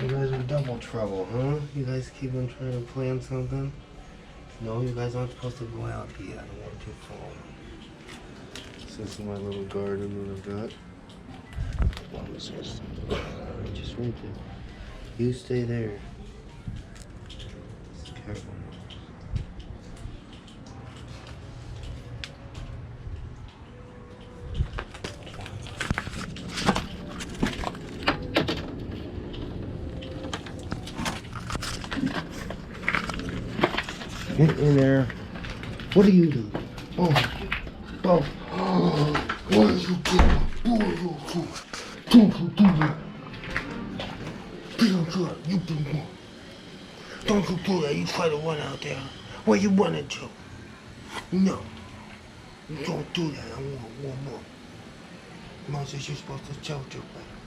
You guys are double trouble, huh? You guys keep on trying to plan something? No, you guys aren't supposed to go out here. I don't want you falling. This is my little garden that I've got. What was this? Just right there. You stay there. Just careful. Get in there. What are you doing? Oh, oh, what are you doing? Don't you do that. You try to run out there. Where you running to? No. You don't do that. I want one more. Mom says you're supposed to choke you better.